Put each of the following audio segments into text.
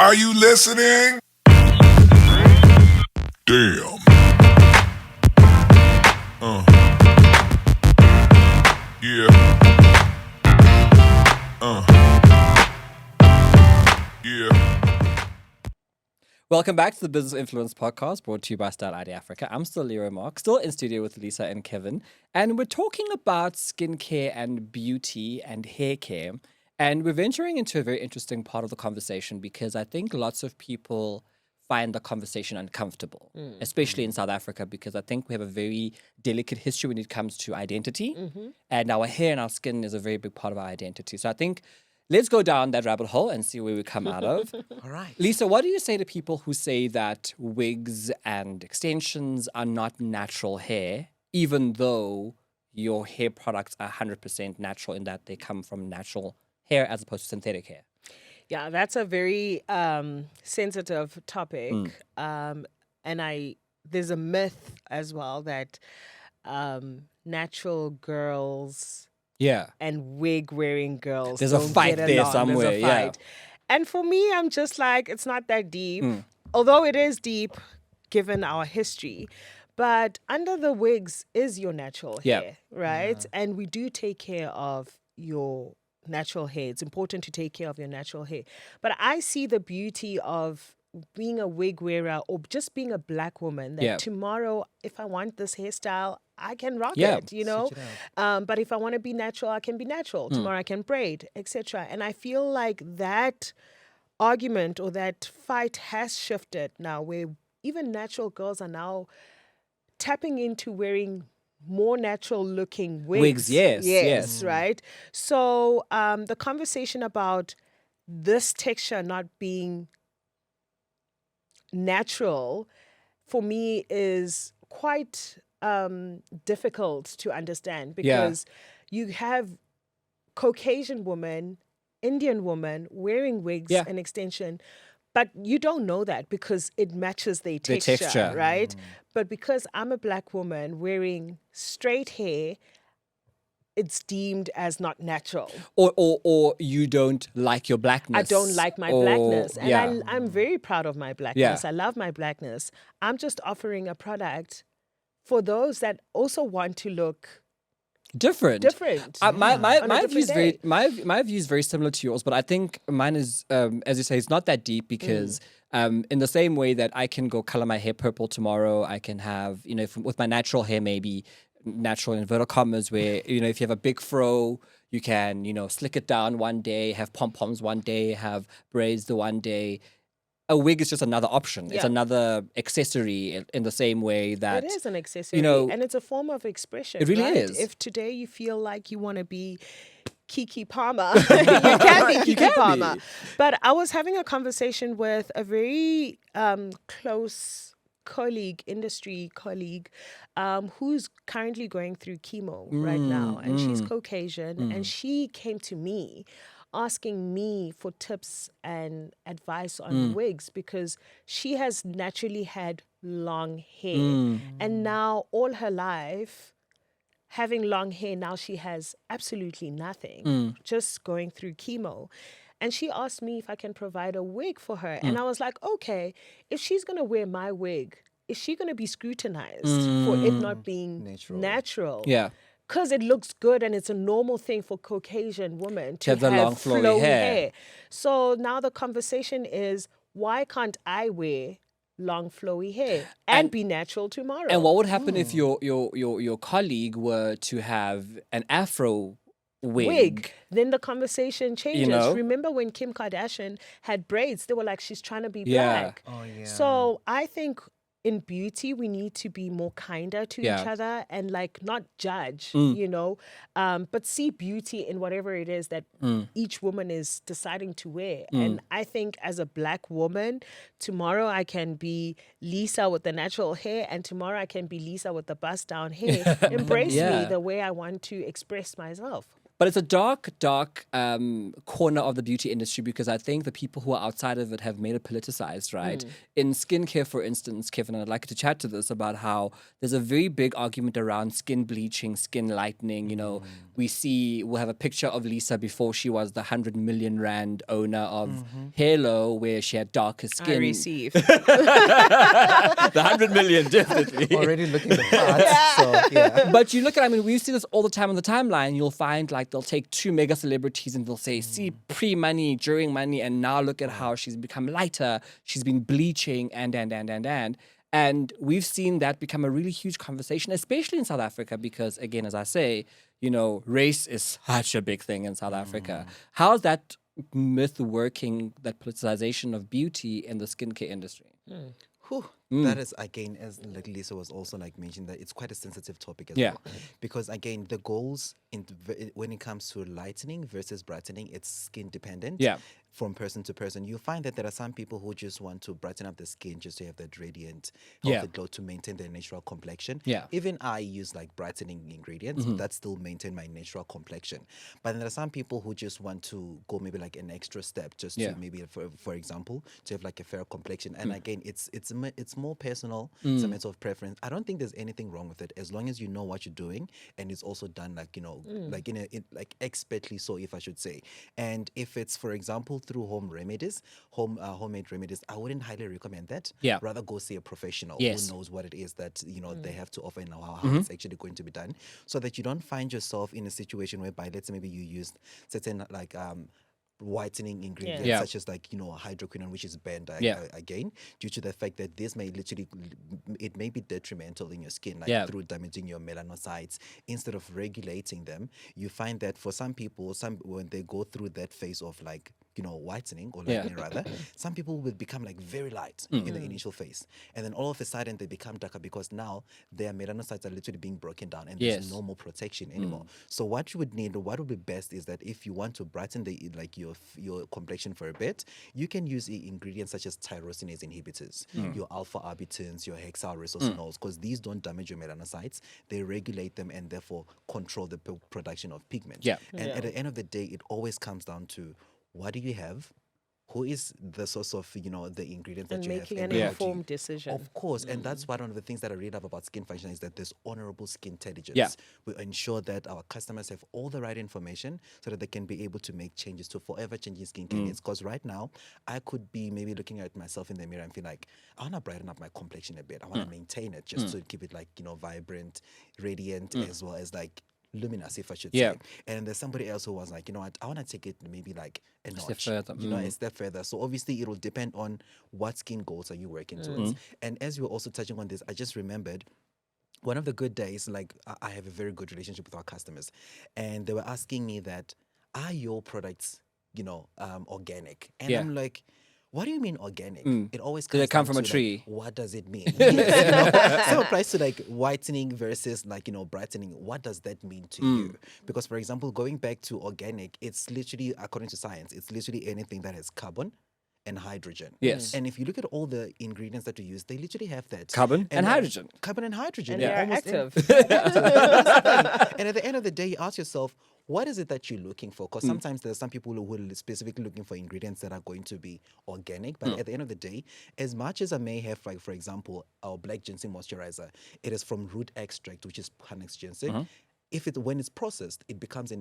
Are you listening? Damn. Yeah. Yeah. Welcome back to the Business Influence Podcast, brought to you by Style ID Africa. I'm still Leroy Mark, still in studio with Lisa and Kevin, and we're talking about skincare and beauty and hair care. And we're venturing into a very interesting part of the conversation because I think lots of people find the conversation uncomfortable, especially in South Africa, because I think we have a very delicate history when it comes to identity. And our hair and our skin is a very big part of our identity. So I think let's go down that rabbit hole and see where we come out of. All right. Lisa, what do you say to people who say that wigs and extensions are not natural hair, even though your hair products are 100% natural in that they come from natural hair as opposed to synthetic hair? Yeah, that's a very sensitive topic. And there's a myth as well that natural girls and wig-wearing girls There's a don't fight get there along. somewhere, There's a fight. And for me, I'm just like, it's not that deep. Although it is deep, given our history. But under the wigs is your natural hair, right? And we do take care of your natural hair. It's important to take care of your natural hair. But I see the beauty of being a wig wearer or just being a black woman that tomorrow, if I want this hairstyle, I can rock it, you know? But if I want to be natural, I can be natural. Tomorrow I can braid, etc. And I feel like that argument or that fight has shifted now, where even natural girls are now tapping into wearing more natural looking wigs. Yes. Right? So the conversation about this texture not being natural for me is quite difficult to understand because you have Caucasian women, Indian women wearing wigs and extension, but you don't know that because it matches their texture. Right? But because I'm a black woman wearing straight hair, it's deemed as not natural. Or you don't like your blackness. I don't like my blackness. And I'm very proud of my blackness. I love my blackness. I'm just offering a product for those that also want to look different. My view is very similar to yours, but I think mine is, as you say, it's not that deep because in the same way that I can go color my hair purple tomorrow, I can have, with my natural hair, maybe natural in inverted commas, where, if you have a big fro, you can, slick it down one day, have pom-poms one day, have braids the one day. A wig is just another option. It's another accessory in the same way that... It is an accessory, and it's a form of expression. It really right? is. If today you feel like you want to be Kiki Palmer, you can be Kiki Palmer. But I was having a conversation with a very close industry colleague, who's currently going through chemo right now. And she's Caucasian, and she came to me asking me for tips and advice on wigs because she has naturally had long hair. And now all her life, having long hair, now she has absolutely nothing, just going through chemo. And she asked me if I can provide a wig for her. And I was like, okay, if she's going to wear my wig, is she going to be scrutinized for it not being natural? Yeah. Because it looks good and it's a normal thing for Caucasian women to have the long flowy hair. So now the conversation is, why can't I wear long flowy hair and be natural tomorrow? And what would happen if your colleague were to have an afro wig? Then the conversation changes. Remember when Kim Kardashian had braids, they were like, she's trying to be black. So I think in beauty, we need to be more kinder to each other and not judge, but see beauty in whatever it is that each woman is deciding to wear. And I think as a black woman, tomorrow I can be Lisa with the natural hair and tomorrow I can be Lisa with the bust down hair. Embrace me the way I want to express myself. But it's a dark corner of the beauty industry because I think the people who are outside of it have made it politicized, right? In skincare, for instance, Kevin, and I'd like to chat to this about how there's a very big argument around skin bleaching, skin lightening. You know, we'll have a picture of Lisa before she was the 100 million rand owner of Halo, where she had darker skin. I receive. The 100 million, definitely. Already looking the part. So yeah. But you look at, I mean, we see this all the time on the timeline. You'll find like they'll take two mega celebrities and they'll say, see, pre-money, during money, and now look at how she's become lighter. She's been bleaching and. And we've seen that become a really huge conversation, especially in South Africa, because again, as I say, you know, race is such a big thing in South Africa. How's that myth working, that politicization of beauty in the skincare industry? Whew. That is, again, as like Lisa was also like mentioning, that it's quite a sensitive topic as Yeah. well. Because again, the goals when it comes to lightening versus brightening, it's skin dependent. Yeah. From person to person. You find that there are some people who just want to brighten up the skin just to have that radiant, Yeah. healthy glow to maintain their natural complexion. Yeah. Even I use like brightening ingredients that still maintain my natural complexion. But then there are some people who just want to go maybe like an extra step just Yeah. to maybe, for example, to have like a fairer complexion. And again, it's more personal. It's a matter of preference. I don't think there's anything wrong with it as long as you know what you're doing and it's also done like, you know, like like expertly so, if I should say. And if it's, for example, through home remedies, homemade remedies, I wouldn't highly recommend that. Yeah. Rather go see a professional Yes. who knows what it is that, you know, they have to offer and how it's actually going to be done, so that you don't find yourself in a situation whereby, let's say maybe you used certain like whitening ingredients Yeah. such as like, you know, hydroquinone, which is banned again due to the fact that this may literally, it may be detrimental in your skin, like Yeah. through damaging your melanocytes. Instead of regulating them, you find that for some people, when they go through that phase of like, you know, whitening or Yeah. lightening rather, some people will become like very light in the initial phase, and then all of a sudden they become darker because now their melanocytes are literally being broken down and Yes. there's no more protection anymore. So what you would need, or what would be best, is that if you want to brighten the like your complexion for a bit, you can use ingredients such as tyrosinase inhibitors, your alpha arbitins, your hexylresosinols, because these don't damage your melanocytes. They regulate them and therefore control the production of pigment. Yeah. And at the end of the day, it always comes down to, what do you have? Who is the source of, you know, the ingredients And that you making have? an and how do you- informed decision. Of course. And that's one of the things that I really love about Skin Function, is that there's honorable skin intelligence. Yeah. We ensure that our customers have all the right information so that they can be able to make changes to forever changing skincare needs. Because right now, I could be maybe looking at myself in the mirror and feel like, I want to brighten up my complexion a bit. I want to maintain it just to keep it like, you know, vibrant, radiant, as well as like luminous, if I should Yeah. say. And there's somebody else who was like, you know what, I want to take it maybe like a step notch, further. you know, a step further. So obviously it will depend on what skin goals are you working towards. And as you were also touching on this, I just remembered one of the good days, like I have a very good relationship with our customers, and they were asking me that, are your products, you know, organic? And Yeah. I'm like, what do you mean organic? It always Did comes it come down from a to, like, tree? what does it mean? Yes, you know? Same applies to like whitening versus like, you know, brightening. What does that mean to you? Because for example, going back to organic, it's literally, according to science, it's literally anything that has carbon and hydrogen. Yes. And if you look at all the ingredients that we use, they literally have that. Carbon and hydrogen. Carbon and hydrogen. And in they are almost in- active. and at the end of the day, you ask yourself, what is it that you're looking for? Because sometimes there's some people who are specifically looking for ingredients that are going to be organic. But at the end of the day, as much as I may have, like, for example, our black ginseng moisturizer, it is from root extract, which is Panax ginseng. When it's processed, it becomes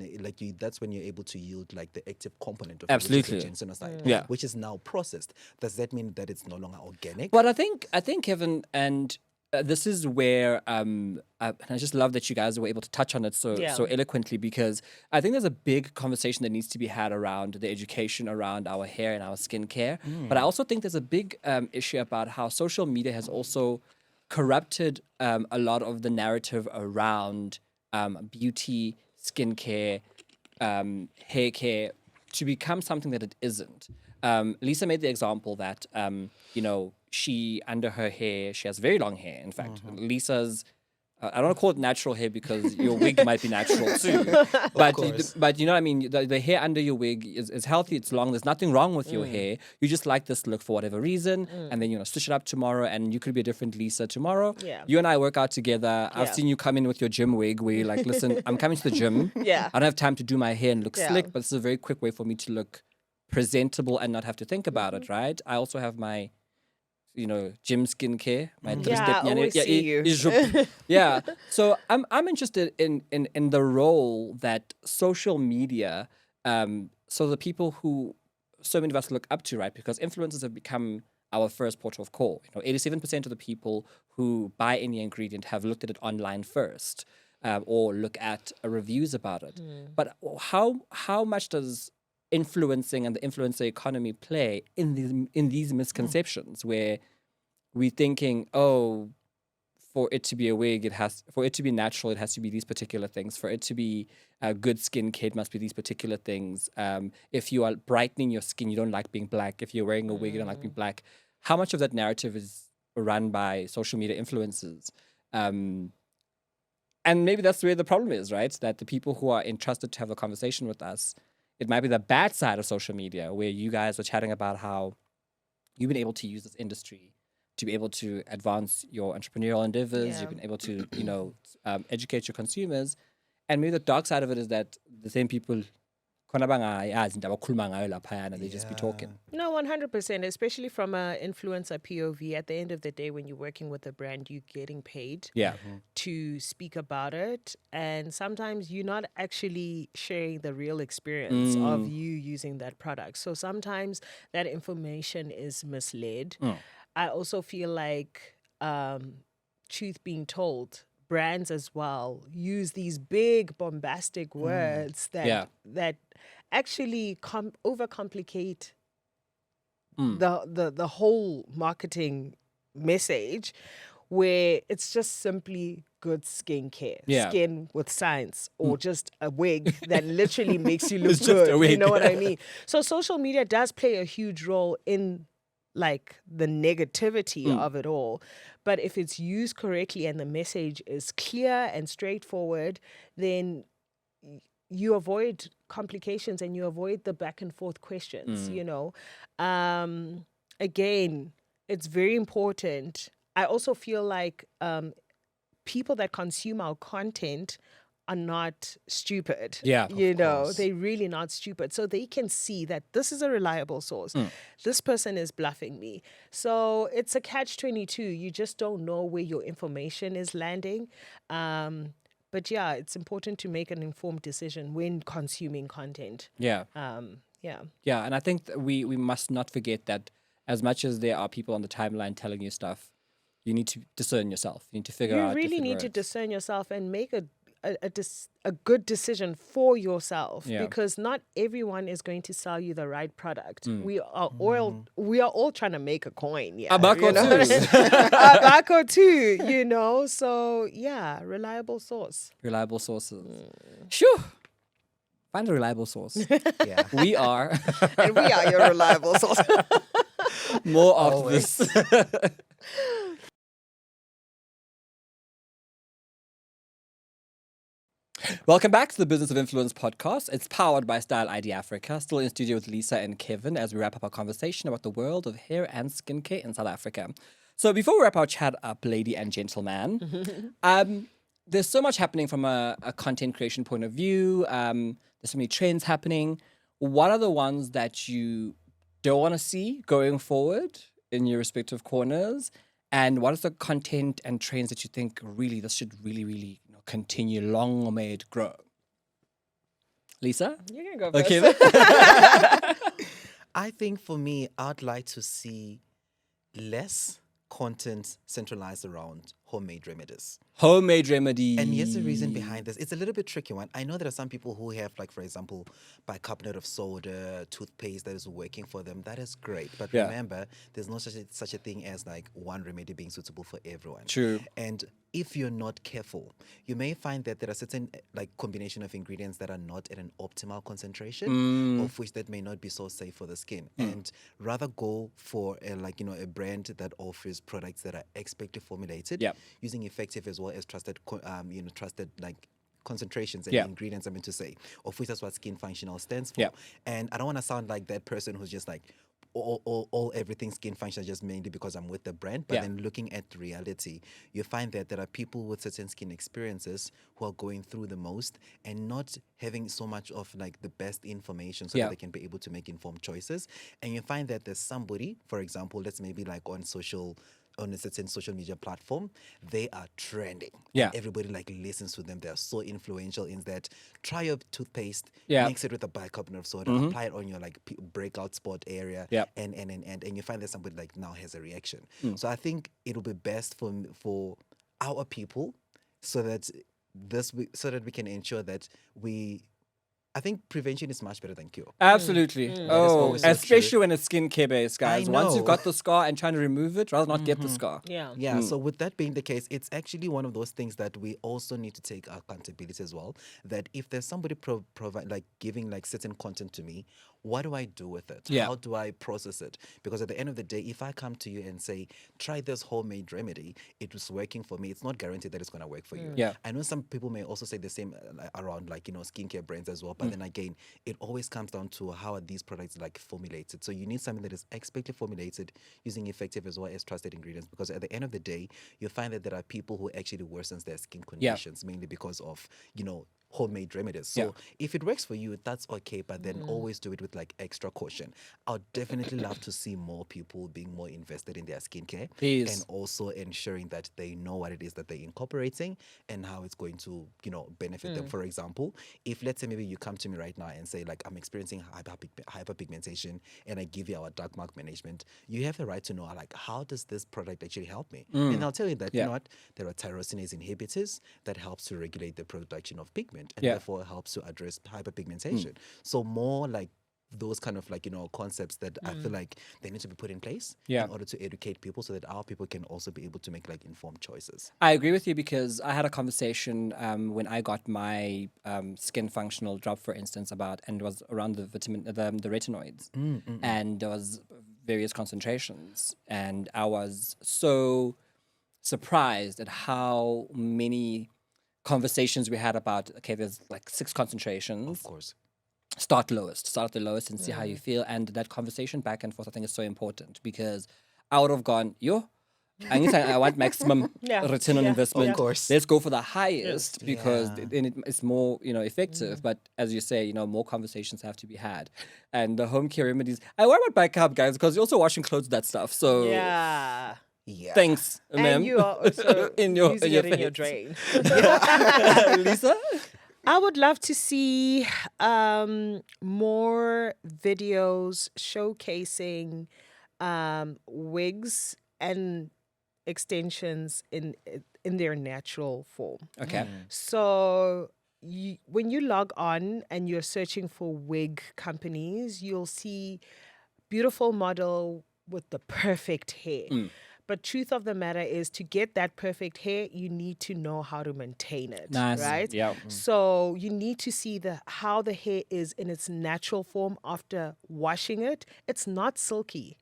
that's when you're able to yield like the active component of it, which Absolutely. is the ginsenoside, Yeah. which is now processed. Does that mean that it's no longer organic? But I think Kevin, and this is where and I just love that you guys were able to touch on it so eloquently, because I think there's a big conversation that needs to be had around the education around our hair and our skincare. But I also think there's a big issue about how social media has also corrupted a lot of the narrative around beauty, skincare, hair care to become something that it isn't. Lisa made the example that, you know, she, under her hair, she has very long hair. In fact, Lisa's I don't want to call it natural hair because your wig might be natural too. But course. but you know what I mean? The hair under your wig is healthy, it's long, there's nothing wrong with your hair. You just like this look for whatever reason. And then, switch it up tomorrow and you could be a different Lisa tomorrow. Yeah. You and I work out together. I've Yeah. seen you come in with your gym wig where you're like, listen, I'm coming to the gym. Yeah. I don't have time to do my hair and look Yeah. slick, but this is a very quick way for me to look presentable and not have to think about it, right? I also have my gym skincare. My Yeah, I always see you. yeah. So I'm interested in the role that social media, so the people who so many of us look up to, right? Because influencers have become our first port of call. 87% of the people who buy any ingredient have looked at it online first, or look at reviews about it. But how much does influencing and the influencer economy play in these misconceptions where we're thinking, oh, for it to be a wig, for it to be natural, it has to be these particular things. For it to be a good skincare, it must be these particular things. If you are brightening your skin, you don't like being black. If you're wearing a wig, you don't like being black. How much of that narrative is run by social media influencers? And maybe that's where the problem is, right? That the people who are entrusted to have a conversation with us, it might be the bad side of social media, where you guys are chatting about how you've been able to use this industry to be able to advance your entrepreneurial endeavors. Yeah. You've been able to, educate your consumers. And maybe the dark side of it is that the same people, khona bangayazi into abakhuluma ngayo laphayana, they just be talking. No, 100%, especially from an influencer POV. At the end of the day, when you're working with a brand, you're getting paid Yeah. to speak about it. And sometimes you're not actually sharing the real experience of you using that product. So sometimes that information is misled. I also feel like, truth being told, brands as well use these big bombastic words that actually overcomplicate the whole marketing message, where it's just simply good skincare, Yeah. skin with science, or just a wig that literally makes you look It's just a good. You wig. know what I mean? So social media does play a huge role in like the negativity of it all. But if it's used correctly and the message is clear and straightforward, then you avoid complications and you avoid the back and forth questions, Again, it's very important. I also feel like people that consume our content are not stupid. Yeah, They're really not stupid. So they can see that this is a reliable source. This person is bluffing me. So it's a catch-22. You just don't know where your information is landing. But yeah, it's important to make an informed decision when consuming content. Yeah. Yeah, and I think that we must not forget that as much as there are people on the timeline telling you stuff, you need to discern yourself. You need to figure out. You really need to discern yourself and make a good decision for yourself, because not everyone is going to sell you the right product. We are all trying to make a coin. Yeah, Abako too. Abako too. So yeah, reliable source. Reliable sources. Sure. Find a reliable source. Yeah. We are. And we are your reliable source. More of this. Welcome back to the Business of Influence podcast. It's powered by Style ID Africa. Still in studio with Lisa and Kevin as we wrap up our conversation about the world of hair and skincare in South Africa. So before we wrap our chat up, lady and gentleman, there's so much happening from a content creation point of view. There's so many trends happening. What are the ones that you don't want to see going forward in your respective corners? And what is the content and trends that you think really this should really continue, long may it grow? Lisa? You can go first. Okay. I think for me, I'd like to see less content centralized around homemade remedies. Homemade remedies. And here's the reason behind this. It's a little bit tricky one. I know there are some people who have, like, for example, bicarbonate of soda, toothpaste that is working for them. That is great. But remember, there's no such a thing as, like, one remedy being suitable for everyone. True. And if you're not careful, you may find that there are certain, like, combination of ingredients that are not at an optimal concentration, of which that may not be so safe for the skin. And rather go for, a brand that offers products that are expertly formulated using effective as well as trusted, trusted like concentrations and Yeah. ingredients, I mean to say, of which that's what skin functional stands for. Yeah. And I don't want to sound like that person who's just like, all everything skin functional just mainly because I'm with the brand. But Yeah. then looking at reality, you find that there are people with certain skin experiences who are going through the most and not having so much of like the best information so Yeah. that they can be able to make informed choices. And you find that there's somebody, for example, let's maybe like on a certain social media platform, they are trending. Yeah. And everybody like listens to them. They are so influential in that. Try your toothpaste, Yeah. mix it with a bicarbonate of soda, apply it on your like breakout spot area, Yeah. and you find that somebody like now has a reaction. So I think it'll be best for our people so that we can ensure that I think prevention is much better than cure. Absolutely. That is Oh, always so especially true. when it's skincare based, guys. I Once you've know. got the scar and trying to remove it, rather not get the scar. Yeah. Yeah, so with that being the case, it's actually one of those things that we also need to take accountability as well. That if there's somebody provide like giving like certain content to me, what do I do with it? Yeah. How do I process it? Because at the end of the day, if I come to you and say, try this homemade remedy, it was working for me, it's not guaranteed that it's going to work for you. Yeah. I know some people may also say the same around like, skincare brands as well. But then again, it always comes down to how are these products like formulated. So you need something that is expertly formulated using effective as well as trusted ingredients. Because at the end of the day, you find that there are people who actually worsens their skin conditions mainly because of, homemade remedies. So Yeah. if it works for you, that's okay, but then always do it with like extra caution. I would definitely love to see more people being more invested in their skincare Please. and also ensuring that they know what it is that they're incorporating and how it's going to, benefit them. For example, if let's say maybe you come to me right now and say like I'm experiencing hyperpigmentation and I give you our dark mark management, you have the right to know like how does this product actually help me? And I'll tell you that you Yeah. know what, there are tyrosinase inhibitors that helps to regulate the production of pigment and Yeah. therefore helps to address hyperpigmentation. So more like those kind of like concepts that I feel like they need to be put in place Yeah. in order to educate people so that our people can also be able to make like informed choices. I agree with you because I had a conversation when I got my skin functional drop, for instance, and it was around the the retinoids, and there was various concentrations, and I was so surprised at how many conversations we had about, okay, there's like 6 concentrations. Of course. Start at the lowest and see how you feel. And that conversation back and forth, I think, is so important because I would have gone, I want maximum Yeah. return on Yeah. investment. Of course. Let's go for the highest because Yeah. then it's more, effective. But as you say, more conversations have to be had. And the home care remedies, I worry about backup, guys, because you're also washing clothes with that stuff. So Yeah. Yeah. thanks, ma'am. And you are also In your- using in your it in your face. drain. Lisa? I would love to see more videos showcasing wigs and extensions in their natural form. Okay. So when you log on and you're searching for wig companies, you'll see beautiful model with the perfect hair. But truth of the matter is, to get that perfect hair, you need to know how to maintain it. Nice. Right? Yeah. So you need to see how the hair is in its natural form after washing it. It's not silky.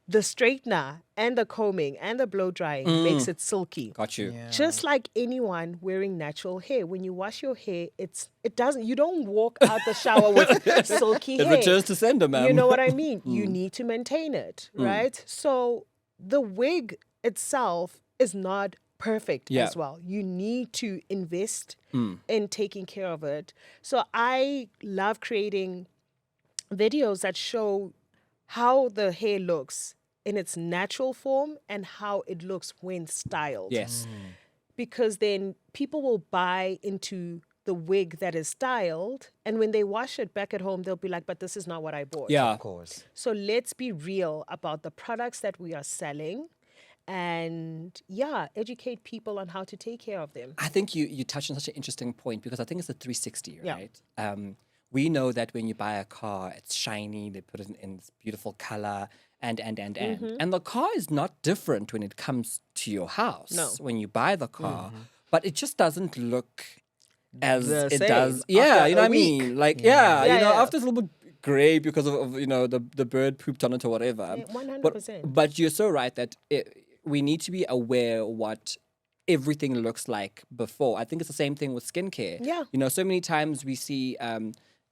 The straightener and the combing and the blow drying makes it silky. Got you. Just like anyone wearing natural hair, when you wash your hair, you don't walk out the shower with silky It hair. returns to sender, ma'am. You know what I mean? You need to maintain it, right? So the wig itself is not perfect Yeah. as well. You need to invest in taking care of it. So I love creating videos that show how the hair looks in its natural form and how it looks when styled. Yes. Because then people will buy into the wig that is styled, and when they wash it back at home, they'll be like, but this is not what I bought. Yeah. Of course. So let's be real about the products that we are selling and educate people on how to take care of them. I think you touched on such an interesting point because I think it's a 360, Yeah. right? We know that when you buy a car, it's shiny, they put it in this beautiful color, and. And the car is not different when it comes to your house. No. When you buy the car, but it just doesn't look as The it same does. Yeah, after you know a what I mean? week. Like, Yeah, yeah. after it's a little bit gray because of the bird pooped on it or whatever. Yeah, But 100%. but you're so right that we need to be aware what everything looks like before. I think it's the same thing with skincare. Yeah. You know, so many times we see,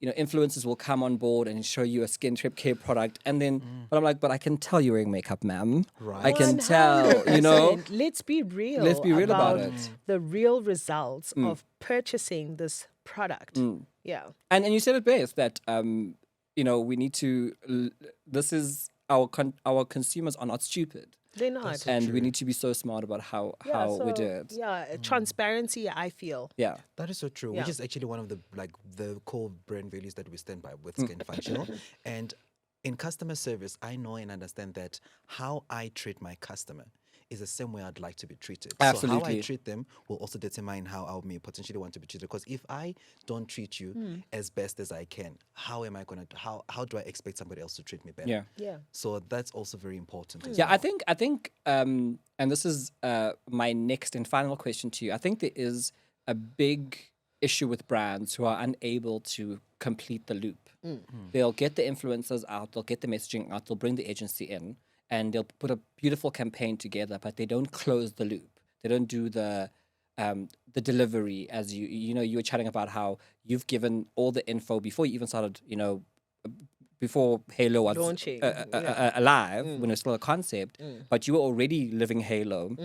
influencers will come on board and show you a skin trip care product. And then, but I'm like, but I can tell you're wearing makeup, ma'am. Right. I can tell, you know. 100%. Let's be real. Let's be real about it. The real results of purchasing this product. Yeah. And you said it best that, we need to, this is our consumers are not stupid. They're not. And we need to be so smart about how we do it. Yeah, transparency, I feel. Yeah. That is so true, Yeah. which is actually one of the core brand values that we stand by with Skin Functional. And in customer service, I know and understand that how I treat my customer is the same way I'd like to be treated. So how Absolutely. I treat them will also determine how I may potentially want to be treated. Because if I don't treat you as best as I can, how am I going to, how do I expect somebody else to treat me better? Yeah. Yeah. So that's also very important. As Yeah, well. I think, and this is my next and final question to you. I think there is a big issue with brands who are unable to complete the loop. They'll get the influencers out, they'll get the messaging out, they'll bring the agency in, and they'll put a beautiful campaign together, but they don't close the loop. They don't do the delivery, as you were chatting about how you've given all the info before you even started, before Halo was Launching, alive, when it's still a concept, but you were already living Halo.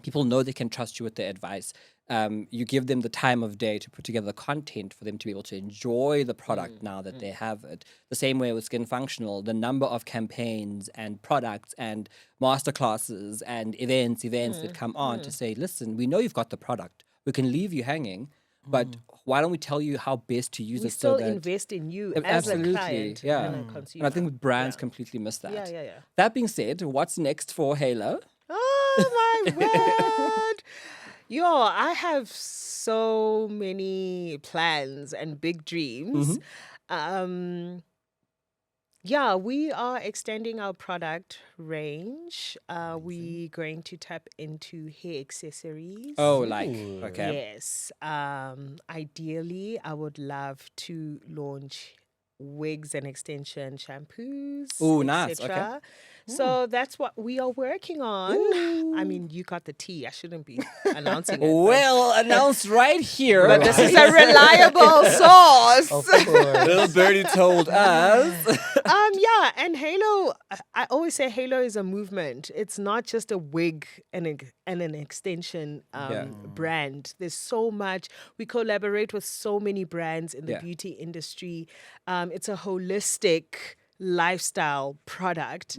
People know they can trust you with their advice. You give them the time of day to put together the content for them to be able to enjoy the product now that they have it. The same way with Skin Functional, the number of campaigns and products and masterclasses and events that come on to say, listen, we know you've got the product. We can leave you hanging, but why don't we tell you how best to use We it still so that... invest in you as Absolutely, a client yeah. and a And consumer. I think brands completely miss that. Yeah. That being said, what's next for Halo? Oh my word. Yo, I have so many plans and big dreams. We are extending our product range. We're going to tap into hair accessories. Oh, okay. Yes. Ideally, I would love to launch wigs and extension shampoos. Ooh, nice. etc. So that's what we are working on. I mean, you got the tea. I shouldn't be announcing it. Well, announced right here. But this is a reliable source. Of course. Little birdie told us. And Halo, I always say Halo is a movement. It's not just a wig and an extension brand. There's so much. We collaborate with so many brands in the beauty industry. It's a holistic lifestyle product.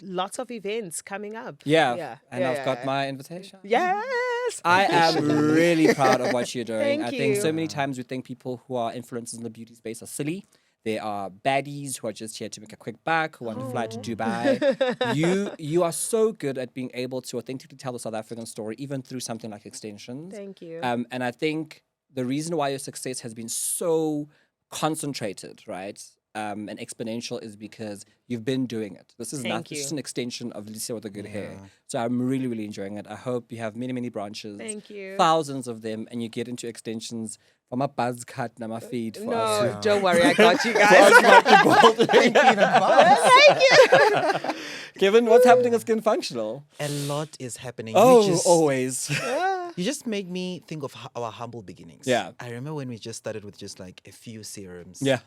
Lots of events coming up. I've got my invitation. Yes. I am really proud of what you're doing. Thank I think you. so many times we think people who are influencers in the beauty space are silly. They are baddies who are just here to make a quick buck, who want to fly to Dubai. You are so good at being able to authentically tell the South African story, even through something like extensions. Thank you. And I think the reason why your success has been so concentrated, right, and exponential is because you've been doing it. This is Thank you. just an extension of Lisa with the good hair. So I'm really, really enjoying it. I hope you have many, many branches. Thank you. Thousands of them, and you get into extensions from a buzz cut and my feed for us. No, don't worry. I got you guys. Thank you. Kevin, what's happening at Skin Functional? A lot is happening. Oh, always. You just made me think of our humble beginnings. Yeah. I remember when we just started with just like a few serums. Yeah.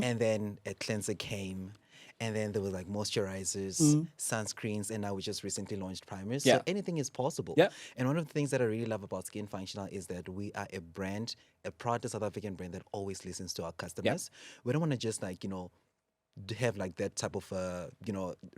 And then a cleanser came. And then there was like moisturizers, sunscreens, and now we just recently launched primers. Yeah. So anything is possible. Yeah. And one of the things that I really love about Skin Functional is that we are a brand, a proud South African brand that always listens to our customers. We don't want to just like, have like that type of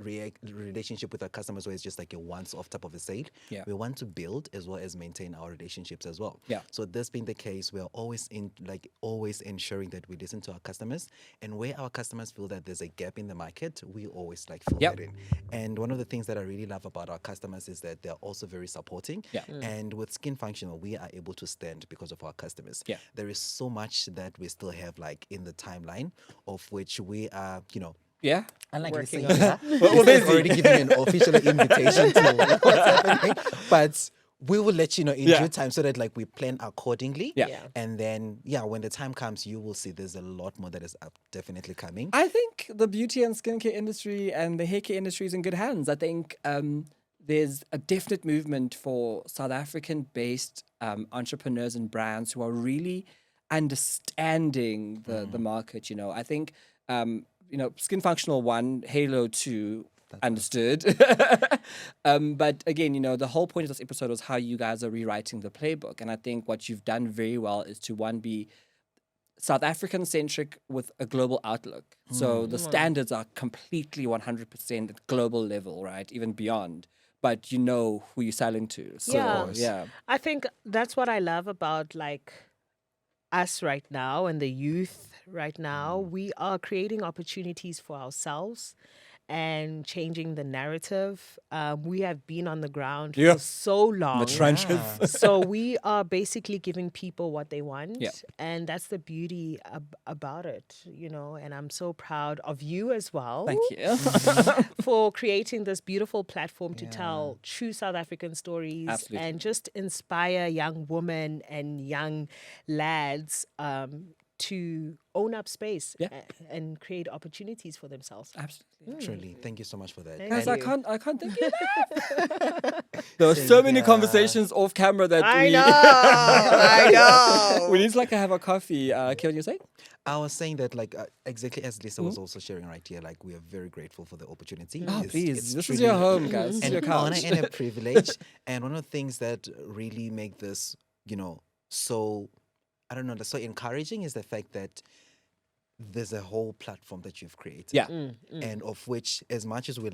relationship with our customers where it's just like a once-off type of a sale. Yeah. We want to build as well as maintain our relationships as well. Yeah. So this being the case, we are always ensuring that we listen to our customers, and where our customers feel that there's a gap in the market, we always like fill Yep. that in. And one of the things that I really love about our customers is that they're also very supporting. Yeah. And with Skin Functional, we are able to stand because of our customers. Yeah. There is so much that we still have like in the timeline of which we are, Yeah. I like Working saying on that. We're already giving an official invitation to what's happening. But we will let you know in Yeah. due time so that like we plan accordingly. Yeah. Yeah. And then when the time comes, you will see there's a lot more that is definitely coming. I think the beauty and skincare industry and the hair care industry is in good hands. I think there's a definite movement for South African-based entrepreneurs and brands who are really understanding the market. You know, I think Skin Functional 1, Halo 2, understood. But again, the whole point of this episode was how you guys are rewriting the playbook. And I think what you've done very well is to, one, be South African centric with a global outlook. So the standards are completely 100% at global level, right? Even beyond. But you know who you're selling to. So, yeah. I think that's what I love about like us right now and the youth right now. We are creating opportunities for ourselves and changing the narrative. We have been on the ground Yeah. for so long. The trenches. So we are basically giving people what they want. Yeah. And that's the beauty about it, and I'm so proud of you as well. Thank you. For creating this beautiful platform to tell true South African stories. Absolutely. And just inspire young women and young lads to own up space and create opportunities for themselves. Absolutely. Truly, thank you so much for that. Thank Guys, you. I can't think enough. There were so many conversations off camera that I know. we need to have a coffee. Kevin, you say? I was saying that, like, exactly as Lisa was also sharing right here, like, we are very grateful for the opportunity. Oh, It's- please. it's This is truly your home, guys. This is an your honor couch. and a privilege. And one of the things that really make this, so, I don't know, so encouraging is the fact that there's a whole platform that you've created. Yeah. And of which, as much as we're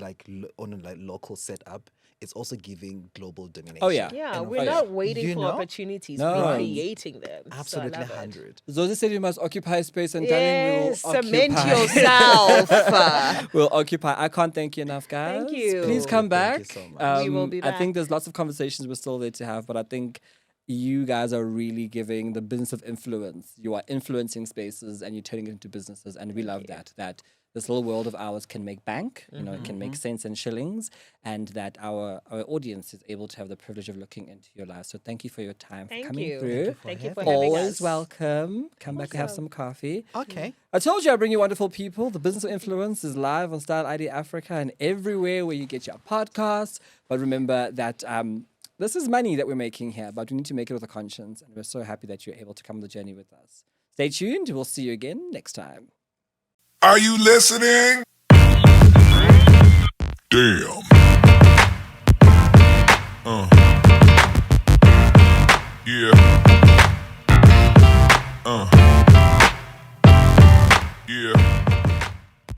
on a local setup, it's also giving global domination. Oh, yeah. Yeah, And we're of- not waiting you for know? opportunities. No. We're creating them. Absolutely, so I love it. 100. Zoe said you must occupy space, and darling, we'll Yes, cement occupy. yourself. We'll occupy. I can't thank you enough, guys. Thank you. Please come Thank you back. so much. We will be I think back. there's lots of conversations we're still there to have, but I think you guys are really giving the business of influence. You are influencing spaces and you're turning it into businesses, and we love that this little world of ours can make bank, it can make sense in shillings, and that our audience is able to have the privilege of looking into your lives. So thank you for your time, Thank for coming you. through. Thank you for having Always us. welcome. Come back and have some coffee. Okay. I told you I bring you wonderful people. The Business of Influence is live on Style ID Africa and everywhere where you get your podcasts. But remember that this is money that we're making here, but we need to make it with a conscience. And we're so happy that you're able to come on the journey with us. Stay tuned. We'll see you again next time. Are you listening? Damn. Yeah. Yeah.